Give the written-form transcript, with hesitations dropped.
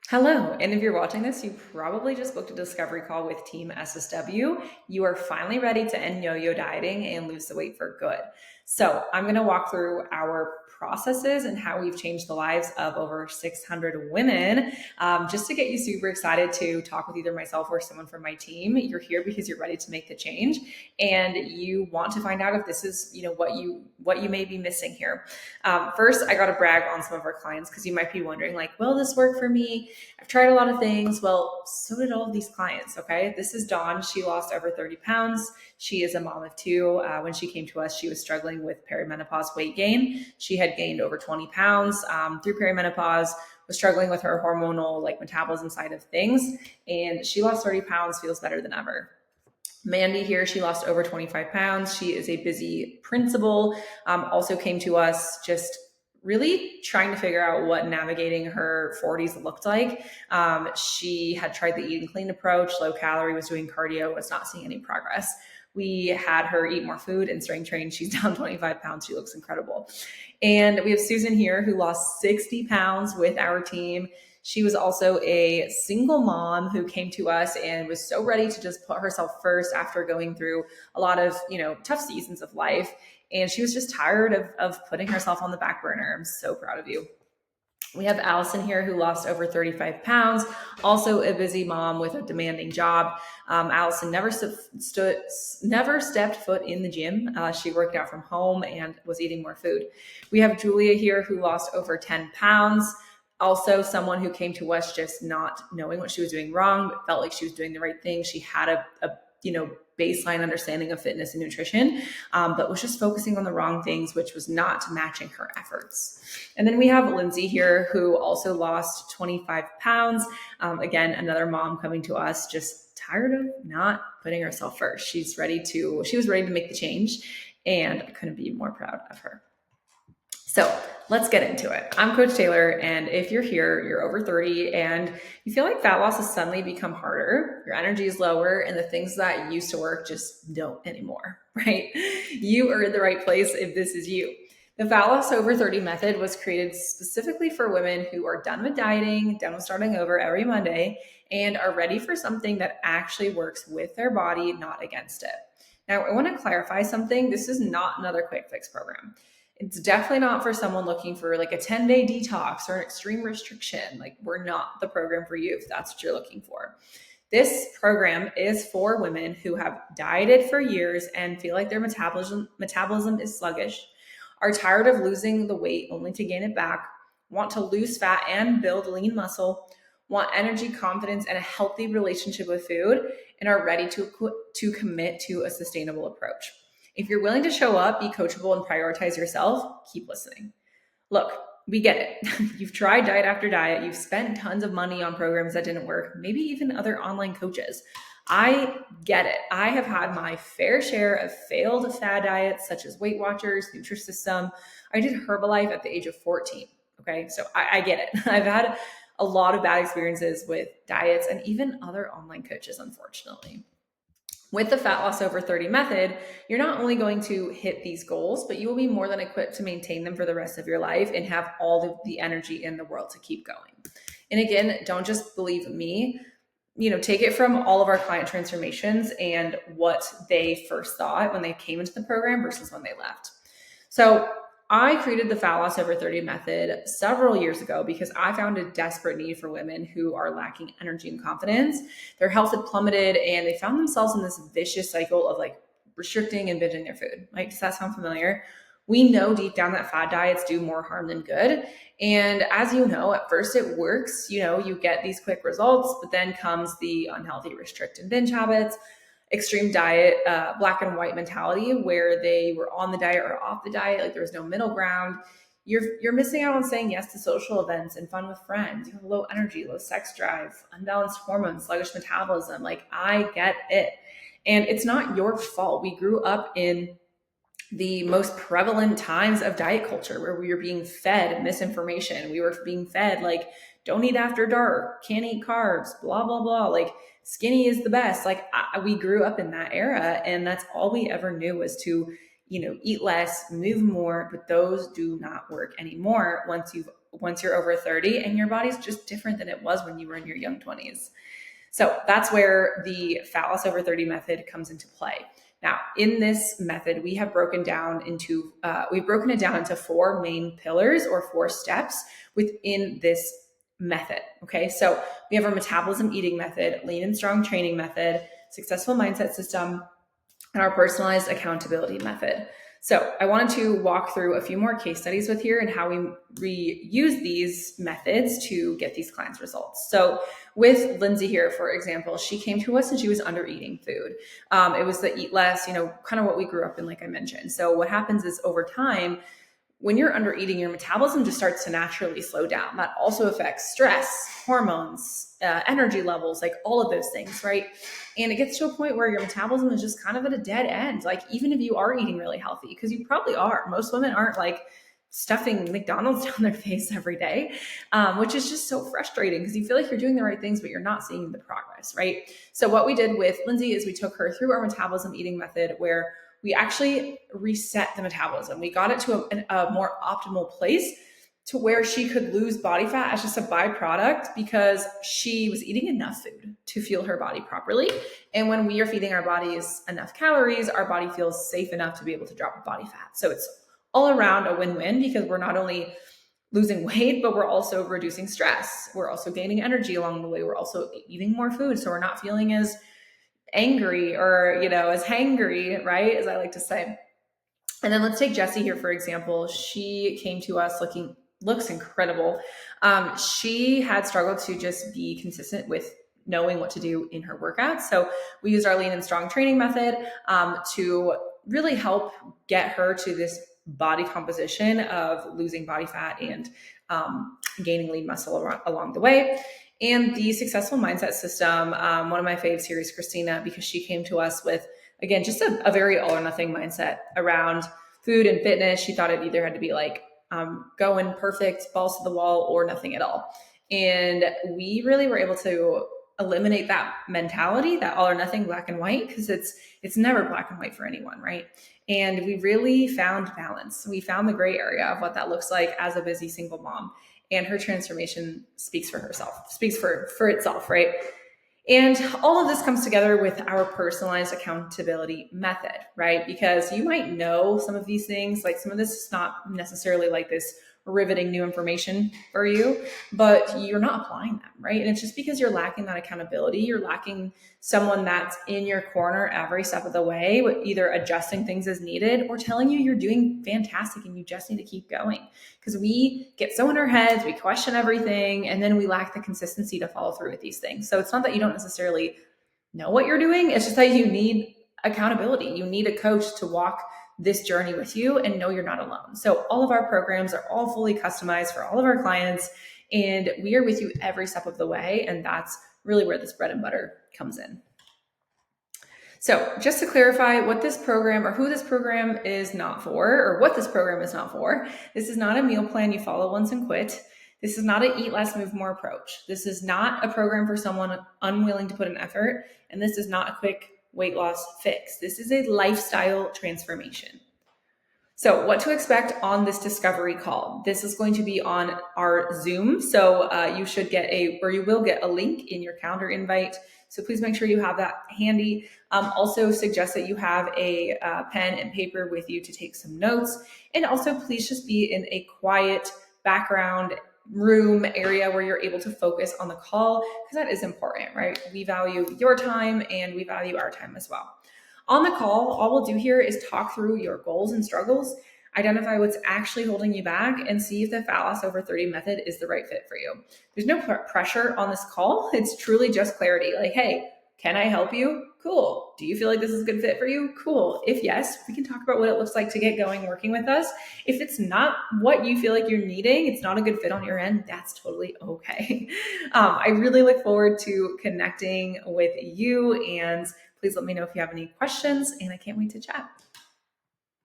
Hello, and if you're watching this, you probably just booked a discovery call with Team SSW. You are finally ready to end yo-yo dieting and lose the weight for good. So I'm going to walk through our processes and how we've changed the lives of over 600 women, just to get you super excited to talk with either myself or someone from my team. You're here because you're ready to make the change, and you want to find out if this is, what you may be missing here. First, I got to brag on some of our clients because you might be wondering, like, will this work for me? I've tried a lot of things. Well, so did all of these clients. Okay. This is Dawn. She lost over 30 pounds. She is a mom of two. When she came to us, she was struggling with perimenopause weight gain. She had gained over 20 pounds through perimenopause, was struggling with her hormonal metabolism side of things. And she lost 30 pounds, feels better than ever. Mandy here, she lost over 25 pounds. She is a busy principal. Also came to us just really trying to figure out what navigating her 40s looked like. She had tried the eat and clean approach, low calorie, was doing cardio, was not seeing any progress. We had her eat more food and strength train. She's down 25 pounds. She looks incredible. And we have Susan here who lost 60 pounds with our team. She was also a single mom who came to us and was so ready to just put herself first after going through a lot of, tough seasons of life. And she was just tired of putting herself on the back burner. I'm so proud of you. We have Allison here who lost over 35 pounds, also a busy mom with a demanding job. Allison never stepped foot in the gym. She worked out from home and was eating more food. We have Julia here who lost over 10 pounds. Also someone who came to us just not knowing what she was doing wrong, but felt like she was doing the right thing. She had a baseline understanding of fitness and nutrition, but was just focusing on the wrong things, which was not matching her efforts. And then we have Lindsay here who also lost 25 pounds. Again, another mom coming to us, just tired of not putting herself first. She was ready to make the change, and I couldn't be more proud of her. So let's get into it. I'm Coach Taylor, and if you're here, you're over 30, and you feel like fat loss has suddenly become harder, your energy is lower, and the things that used to work just don't anymore, right? You are in the right place if this is you. The Fat Loss Over 30 method was created specifically for women who are done with dieting, done with starting over every Monday, and are ready for something that actually works with their body, not against it. Now, I want to clarify something. This is not another quick fix program. It's definitely not for someone looking for like a 10-day detox or an extreme restriction. Like, we're not the program for you if that's what you're looking for. This program is for women who have dieted for years and feel like their metabolism is sluggish, are tired of losing the weight only to gain it back, want to lose fat and build lean muscle, want energy, confidence, and a healthy relationship with food, and are ready to commit to a sustainable approach. If you're willing to show up, be coachable, and prioritize yourself, keep listening. Look, we get it. You've tried diet after diet. You've spent tons of money on programs that didn't work, maybe even other online coaches. I get it. I have had my fair share of failed fad diets, such as Weight Watchers, Nutrisystem. I did Herbalife at the age of 14. Okay, so I get it. I've had a lot of bad experiences with diets and even other online coaches, unfortunately. With the Fat Loss Over 30 method, you're not only going to hit these goals, but you will be more than equipped to maintain them for the rest of your life and have all the energy in the world to keep going. And again, don't just believe me. Take it from all of our client transformations and what they first thought when they came into the program versus when they left. So I created the Fat Loss Over 30 method several years ago because I found a desperate need for women who are lacking energy and confidence. Their health had plummeted and they found themselves in this vicious cycle of restricting and binging their food. Right? Does that sound familiar? We know deep down that fad diets do more harm than good. And as you know, at first it works, you get these quick results, but then comes the unhealthy restrict and binge habits, extreme diet, black and white mentality where they were on the diet or off the diet. Like, there was no middle ground. You're missing out on saying yes to social events and fun with friends. You have low energy, low sex drive, unbalanced hormones, sluggish metabolism. I get it. And it's not your fault. We grew up in the most prevalent times of diet culture where we were being fed misinformation. We were being fed don't eat after dark, can't eat carbs, blah, blah, blah. Skinny is the best. We grew up in that era, and that's all we ever knew was to, eat less, move more, but those do not work anymore once you've once you're over 30, and your body's just different than it was when you were in your young 20s. So that's where the Fat Loss Over 30 method comes into play. Now, in this method, we have broken it down into 4 main pillars or 4 steps within this method. Okay, so we have our metabolism eating method, lean and strong training method, successful mindset system, and our personalized accountability method. So I wanted to walk through a few more case studies with here and how we reuse these methods to get these clients' results. So with Lindsay here, for example, she came to us and she was under eating food. It was the eat less, kind of what we grew up in, like I mentioned. So what happens is over time, when you're under eating, your metabolism just starts to naturally slow down. That also affects stress, hormones, energy levels, like all of those things, right? And it gets to a point where your metabolism is just kind of at a dead end. Like even if you are eating really healthy, because you probably are, most women aren't like stuffing McDonald's down their face every day, which is just so frustrating because you feel like you're doing the right things, but you're not seeing the progress, right? So what we did with Lindsay is we took her through our metabolism eating method where we actually reset the metabolism. We got it to a more optimal place to where she could lose body fat as just a byproduct because she was eating enough food to fuel her body properly. And when we are feeding our bodies enough calories, our body feels safe enough to be able to drop body fat. So it's all around a win-win because we're not only losing weight, but we're also reducing stress. We're also gaining energy along the way. We're also eating more food. So we're not feeling as angry or, as hangry, right? As I like to say. And then let's take Jessie here, for example. She came to us looks incredible. She had struggled to just be consistent with knowing what to do in her workouts. So we used our lean and strong training method to really help get her to this body composition of losing body fat and gaining lean muscle along the way. And the successful mindset system, one of my faves here is Christina, because she came to us with, again, just a very all or nothing mindset around food and fitness. She thought it either had to be like going perfect, balls to the wall, or nothing at all. And we really were able to eliminate that mentality, that all or nothing, black and white, because it's never black and white for anyone, right? And we really found balance. We found the gray area of what that looks like as a busy single mom. And her transformation speaks for itself, right? And all of this comes together with our personalized accountability method, right? Because you might know some of these things, like some of this is not necessarily like this riveting new information for you, but you're not applying them, right? And it's just because you're lacking that accountability. You're lacking someone that's in your corner every step of the way, with either adjusting things as needed or telling you you're doing fantastic and you just need to keep going. Because we get so in our heads, we question everything, and then we lack the consistency to follow through with these things. So it's not that you don't necessarily know what you're doing. It's just that you need accountability. You need a coach to walk this journey with you and know you're not alone. So all of our programs are all fully customized for all of our clients, and we are with you every step of the way. And that's really where this bread and butter comes in. So just to clarify what this program or who this program is not for, or what this program is not for, this is not a meal plan you follow once and quit. This is not an eat less, move more approach. This is not a program for someone unwilling to put in effort. And this is not a quick weight loss fix. This is a lifestyle transformation. So what to expect on this discovery call? This is going to be on our Zoom. So you will get a link in your calendar invite. So please make sure you have that handy. Also suggest that you have a pen and paper with you to take some notes. And also please just be in a quiet background room area where you're able to focus on the call, because that is important, right? We value your time and we value our time as well. On the call, all we'll do here is talk through your goals and struggles, identify what's actually holding you back, and see if the Fat Loss Over 30 method is the right fit for you. There's no pressure on this call. It's truly just clarity. Like, hey, can I help you? Cool. Do you feel like this is a good fit for you? Cool. If yes, we can talk about what it looks like to get going working with us. If it's not what you feel like you're needing, it's not a good fit on your end, that's totally okay. I really look forward to connecting with you, and please let me know if you have any questions, and I can't wait to chat.